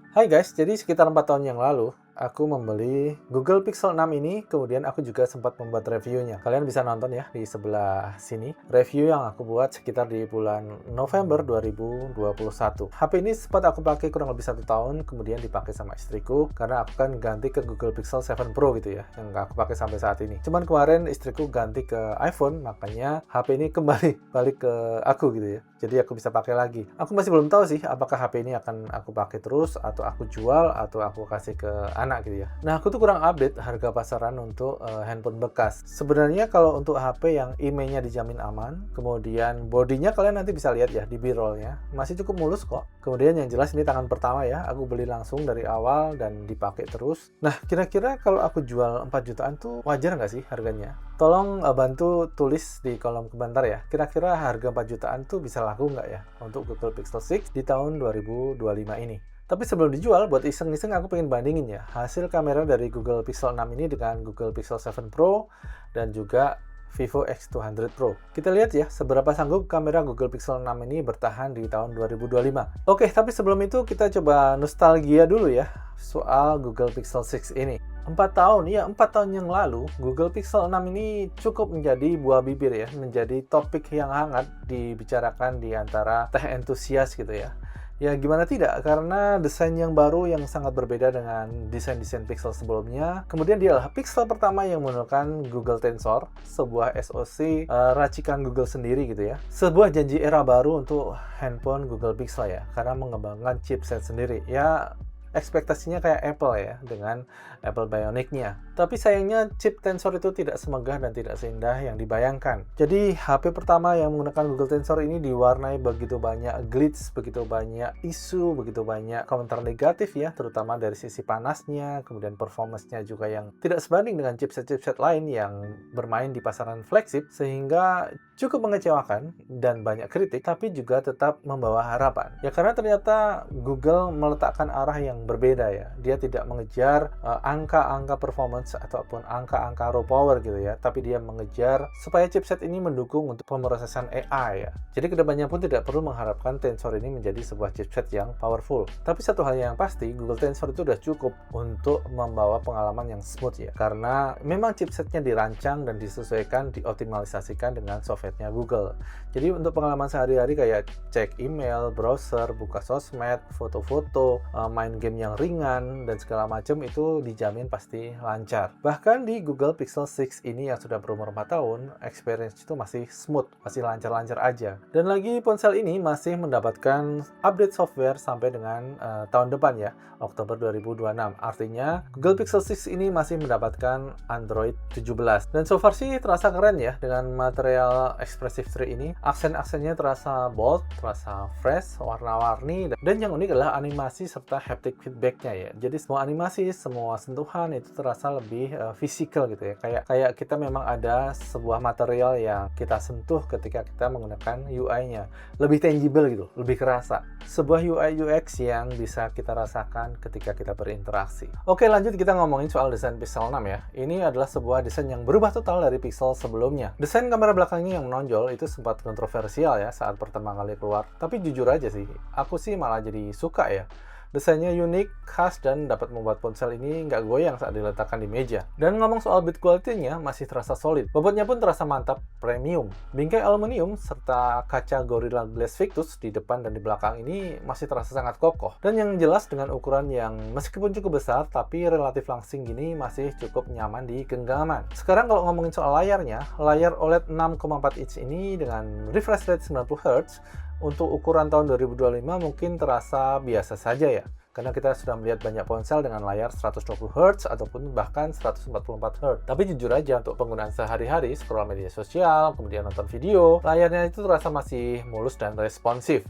Hai guys, jadi sekitar 4 tahun yang lalu, aku membeli Google Pixel 6 ini, kemudian aku juga sempat membuat reviewnya. Kalian bisa nonton ya di sebelah sini. Review yang aku buat sekitar di bulan November 2021. HP ini sempat aku pakai kurang lebih 1 tahun, kemudian dipakai sama istriku, karena aku kan ganti ke Google Pixel 7 Pro gitu ya, yang aku pakai sampai saat ini. Cuman kemarin istriku ganti ke iPhone, makanya HP ini kembali balik ke aku gitu ya. Jadi aku bisa pakai lagi. Aku masih belum tahu sih apakah HP ini akan aku pakai terus atau aku jual atau aku kasih ke anak gitu ya. Nah, aku tuh kurang update harga pasaran untuk handphone bekas. Sebenarnya kalau untuk HP yang emailnya dijamin aman, kemudian bodinya kalian nanti bisa lihat ya di B-roll-nya, masih cukup mulus kok. Kemudian yang jelas ini tangan pertama ya, aku beli langsung dari awal dan dipakai terus. Nah, kira-kira kalau aku jual 4 jutaan tuh wajar nggak sih harganya? Tolong bantu tulis di kolom komentar ya, kira-kira harga 4 jutaan tuh bisa laku nggak ya untuk Google Pixel 6 di tahun 2025 ini. Tapi sebelum dijual, buat iseng-iseng aku pengen bandingin ya hasil kamera dari Google Pixel 6 ini dengan Google Pixel 7 Pro dan juga Vivo X200 Pro. Kita lihat ya seberapa sanggup kamera Google Pixel 6 ini bertahan di tahun 2025. Oke, tapi sebelum itu kita coba nostalgia dulu ya soal Google Pixel 6 ini. 4 tahun yang lalu, Google Pixel 6 ini cukup menjadi buah bibir ya, menjadi topik yang hangat dibicarakan di antara tech entusias gitu ya. Ya gimana tidak, karena desain yang baru yang sangat berbeda dengan desain-desain Pixel sebelumnya. Kemudian dia adalah Pixel pertama yang menggunakan Google Tensor, sebuah SoC racikan Google sendiri gitu ya. Sebuah janji era baru untuk handphone Google Pixel ya, karena mengembangkan chipset sendiri. Ya ekspektasinya kayak Apple ya, dengan Apple Bionic-nya. Tapi sayangnya chip Tensor itu tidak semegah dan tidak seindah yang dibayangkan. Jadi HP pertama yang menggunakan Google Tensor ini diwarnai begitu banyak glitch, begitu banyak isu, begitu banyak komentar negatif ya, terutama dari sisi panasnya, kemudian performance-nya juga yang tidak sebanding dengan chipset-chipset lain yang bermain di pasaran flagship, sehingga cukup mengecewakan dan banyak kritik, tapi juga tetap membawa harapan. Ya karena ternyata Google meletakkan arah yang berbeda ya. Dia tidak mengejar angka-angka performance ataupun angka-angka raw power gitu ya, tapi dia mengejar supaya chipset ini mendukung untuk pemrosesan AI ya. Jadi kedepannya pun tidak perlu mengharapkan Tensor ini menjadi sebuah chipset yang powerful. Tapi satu hal yang pasti, Google Tensor itu sudah cukup untuk membawa pengalaman yang smooth ya, karena memang chipsetnya dirancang dan disesuaikan, dioptimalisasikan dengan softwarenya Google. Jadi untuk pengalaman sehari-hari kayak cek email, browser, buka sosmed, foto-foto, main game yang ringan dan segala macam itu dijamin pasti lancar. Bahkan di Google Pixel 6 ini yang sudah berumur 4 tahun, experience itu masih smooth, masih lancar-lancar aja. Dan lagi ponsel ini masih mendapatkan update software sampai dengan tahun depan ya, Oktober 2026. Artinya Google Pixel 6 ini masih mendapatkan Android 17. Dan so far sih terasa keren ya dengan material Expressive 3 ini. Aksen-aksennya terasa bold, terasa fresh, warna-warni, dan yang unik adalah animasi serta haptic feedback-nya ya. Jadi semua animasi, semua sentuhan itu terasa lebih physical gitu ya. Kayak kita memang ada sebuah material yang kita sentuh ketika kita menggunakan UI-nya. Lebih tangible gitu, lebih kerasa. Sebuah UI UX yang bisa kita rasakan ketika kita berinteraksi. Oke, lanjut kita ngomongin soal desain Pixel 6 ya. Ini adalah sebuah desain yang berubah total dari Pixel sebelumnya. Desain kamera belakangnya yang menonjol itu sempat kontroversial ya saat pertama kali keluar. Tapi jujur aja sih, aku sih malah jadi suka ya. Desainnya unik, khas, dan dapat membuat ponsel ini nggak goyang saat diletakkan di meja. Dan ngomong soal build quality-nya masih terasa solid. Bobotnya pun terasa mantap, premium. Bingkai aluminium serta kaca Gorilla Glass Victus di depan dan di belakang ini masih terasa sangat kokoh. Dan yang jelas dengan ukuran yang meskipun cukup besar, tapi relatif langsing gini masih cukup nyaman di genggaman. Sekarang kalau ngomongin soal layarnya, layar OLED 6,4 inch ini dengan refresh rate 90Hz, untuk ukuran tahun 2025 mungkin terasa biasa saja ya, karena kita sudah melihat banyak ponsel dengan layar 120Hz ataupun bahkan 144Hz. Tapi jujur aja untuk penggunaan sehari-hari, scroll media sosial, kemudian nonton video, layarnya itu terasa masih mulus dan responsif.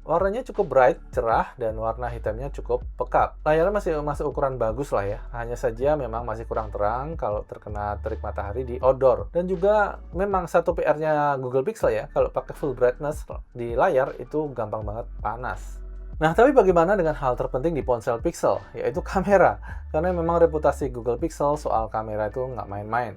Warnanya cukup bright, cerah, dan warna hitamnya cukup pekat. Layarnya masih masuk ukuran bagus lah ya. Hanya saja memang masih kurang terang kalau terkena terik matahari di outdoor. Dan juga memang satu PR-nya Google Pixel ya, kalau pakai full brightness di layar itu gampang banget panas. Nah, tapi bagaimana dengan hal terpenting di ponsel Pixel, yaitu kamera? Karena memang reputasi Google Pixel soal kamera itu nggak main-main.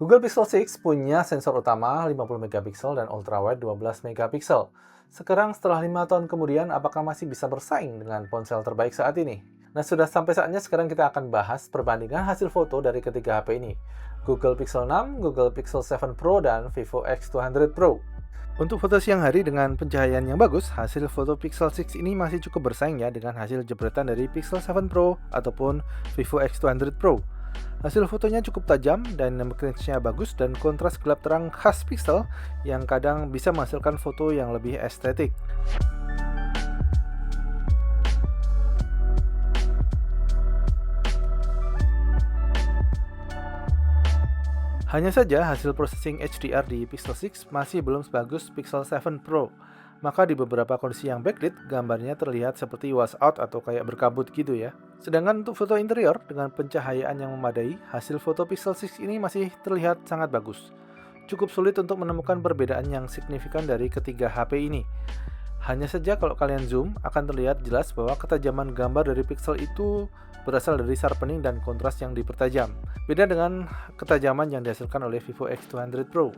Google Pixel 6 punya sensor utama 50 megapiksel dan ultrawide 12 megapiksel. Sekarang setelah 5 tahun kemudian, apakah masih bisa bersaing dengan ponsel terbaik saat ini? Nah, sudah sampai saatnya sekarang kita akan bahas perbandingan hasil foto dari ketiga HP ini. Google Pixel 6, Google Pixel 7 Pro, dan Vivo X200 Pro. Untuk foto siang hari dengan pencahayaan yang bagus, hasil foto Pixel 6 ini masih cukup bersaing ya dengan hasil jepretan dari Pixel 7 Pro ataupun Vivo X200 Pro. Hasil fotonya cukup tajam, dynamic range-nya bagus, dan kontras gelap terang khas Pixel yang kadang bisa menghasilkan foto yang lebih estetik. Hanya saja hasil processing HDR di Pixel 6 masih belum sebagus Pixel 7 Pro. Maka di beberapa kondisi yang backlit, gambarnya terlihat seperti wash out atau kayak berkabut gitu ya. Sedangkan untuk foto interior dengan pencahayaan yang memadai, hasil foto Pixel 6 ini masih terlihat sangat bagus. Cukup sulit untuk menemukan perbedaan yang signifikan dari ketiga HP ini. Hanya saja kalau kalian zoom, akan terlihat jelas bahwa ketajaman gambar dari Pixel itu berasal dari sharpening dan kontras yang dipertajam. Beda dengan ketajaman yang dihasilkan oleh Vivo X200 Pro.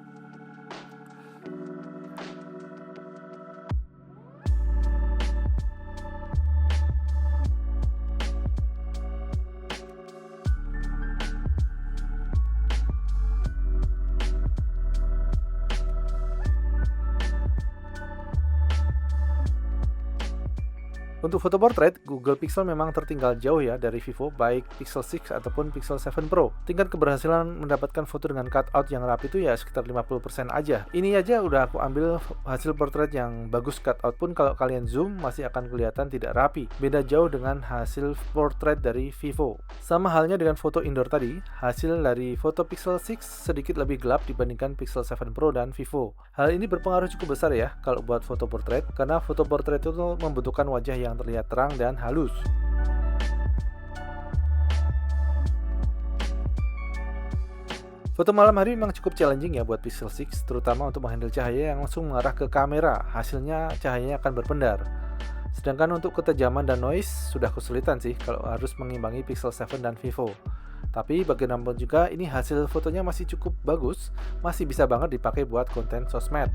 Untuk foto portrait, Google Pixel memang tertinggal jauh ya dari Vivo, baik Pixel 6 ataupun Pixel 7 Pro. Tingkat keberhasilan mendapatkan foto dengan cutout yang rapi itu ya sekitar 50% aja. Ini aja udah aku ambil hasil portrait yang bagus cutout pun kalau kalian zoom masih akan kelihatan tidak rapi. Beda jauh dengan hasil portrait dari Vivo. Sama halnya dengan foto indoor tadi, hasil dari foto Pixel 6 sedikit lebih gelap dibandingkan Pixel 7 Pro dan Vivo. Hal ini berpengaruh cukup besar ya kalau buat foto portrait, karena foto portrait itu membutuhkan wajah yang terlihat terang dan halus. Foto malam hari memang cukup challenging ya buat Pixel 6, terutama untuk menghandle cahaya yang langsung mengarah ke kamera. Hasilnya cahayanya akan berpendar. Sedangkan untuk ketajaman dan noise sudah kesulitan sih kalau harus mengimbangi Pixel 7 dan Vivo. Tapi bagaimanapun juga ini hasil fotonya masih cukup bagus, masih bisa banget dipakai buat konten sosmed.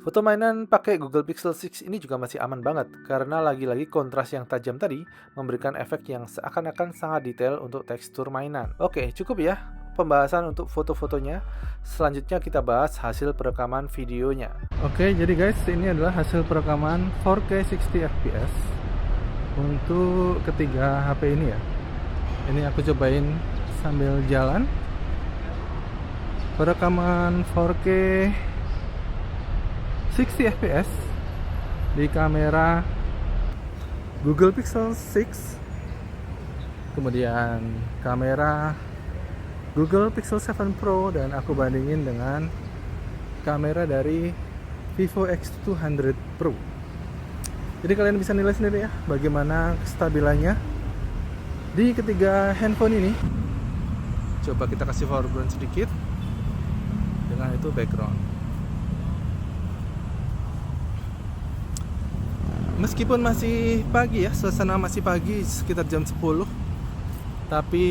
Foto mainan pakai Google Pixel 6 ini juga masih aman banget, karena lagi-lagi kontras yang tajam tadi memberikan efek yang seakan-akan sangat detail untuk tekstur mainan. Oke, cukup ya pembahasan untuk foto-fotonya. Selanjutnya kita bahas hasil perekaman videonya. Oke, jadi guys, ini adalah hasil perekaman 4K 60 fps untuk ketiga HP ini ya. Ini aku cobain sambil jalan. Perekaman 4K 60 fps di kamera Google Pixel 6, kemudian kamera Google Pixel 7 Pro, dan aku bandingin dengan kamera dari Vivo X200 Pro. Jadi kalian bisa nilai sendiri ya bagaimana kestabilannya di ketiga handphone ini. Coba kita kasih foreground sedikit, dengan itu background. Meskipun masih pagi ya, suasana masih pagi sekitar jam 10, tapi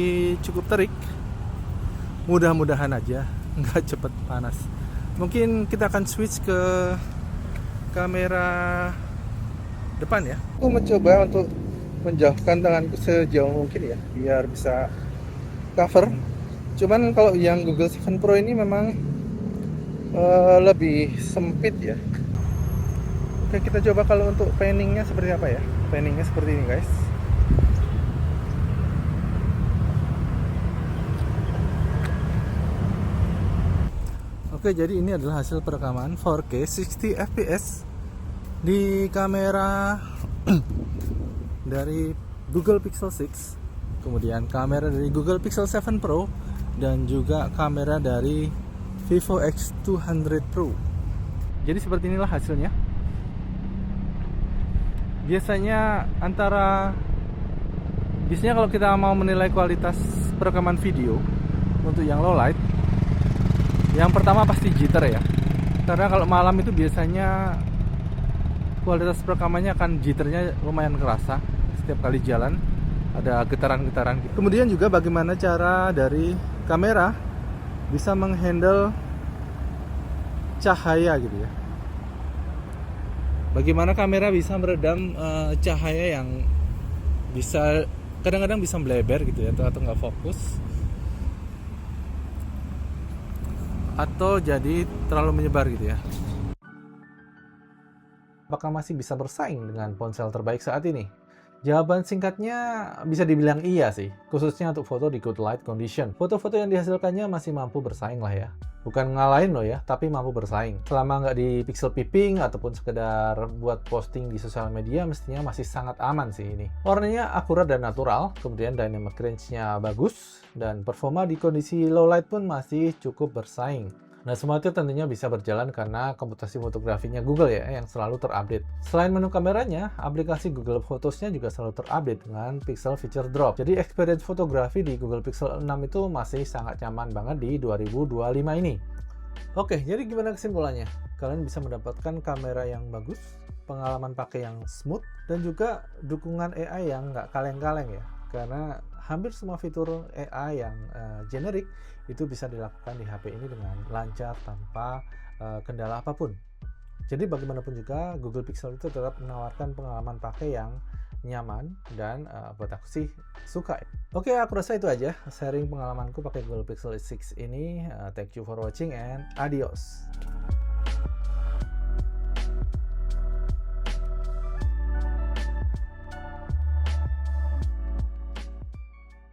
cukup terik. Mudah-mudahan aja nggak cepet panas. Mungkin kita akan switch ke kamera depan ya. Aku mencoba untuk menjauhkan tanganku sejauh mungkin ya, biar bisa cover. Cuman kalau yang Google 7 Pro ini memang lebih sempit ya. Oke, kita coba kalau untuk panningnya seperti apa ya. Panningnya seperti ini guys. Oke, jadi ini adalah hasil perekaman 4K 60 fps di kamera dari Google Pixel 6, kemudian kamera dari Google Pixel 7 Pro, dan juga kamera dari Vivo X200 Pro. Jadi seperti inilah hasilnya. Biasanya kalau kita mau menilai kualitas perekaman video untuk yang low light, Yang pertama pasti jitter ya. Karena kalau malam itu biasanya kualitas rekamannya akan jitternya lumayan kerasa setiap kali jalan, ada getaran-getaran gitu. Kemudian juga bagaimana cara dari kamera bisa menghandle cahaya gitu ya. Bagaimana kamera bisa meredam cahaya yang bisa kadang-kadang bisa melebar gitu ya, atau nggak fokus, atau jadi terlalu menyebar gitu ya. Apakah masih bisa bersaing dengan ponsel terbaik saat ini? Jawaban singkatnya bisa dibilang iya sih, khususnya untuk foto di good light condition. Foto-foto yang dihasilkannya masih mampu bersaing lah ya. Bukan ngalahin loh ya, tapi mampu bersaing. Selama nggak di pixel peeping ataupun sekedar buat posting di sosial media, mestinya masih sangat aman sih ini. Warnanya akurat dan natural, kemudian dynamic range-nya bagus, dan performa di kondisi low light pun masih cukup bersaing. Nah, semua itu tentunya bisa berjalan karena komputasi fotografinya Google ya, yang selalu terupdate. Selain menu kameranya, aplikasi Google Photos-nya juga selalu terupdate dengan Pixel Feature Drop. Jadi experience fotografi di Google Pixel 6 itu masih sangat nyaman banget di 2025 ini. Oke, jadi gimana kesimpulannya? Kalian bisa mendapatkan kamera yang bagus, pengalaman pakai yang smooth, dan juga dukungan AI yang nggak kaleng-kaleng ya. Karena hampir semua fitur AI yang generik itu bisa dilakukan di HP ini dengan lancar tanpa kendala apapun. Jadi bagaimanapun juga Google Pixel itu tetap menawarkan pengalaman pakai yang nyaman dan buat aku sih suka. Oke, aku rasa itu aja sharing pengalamanku pakai Google Pixel 6 ini. Thank you for watching and adios.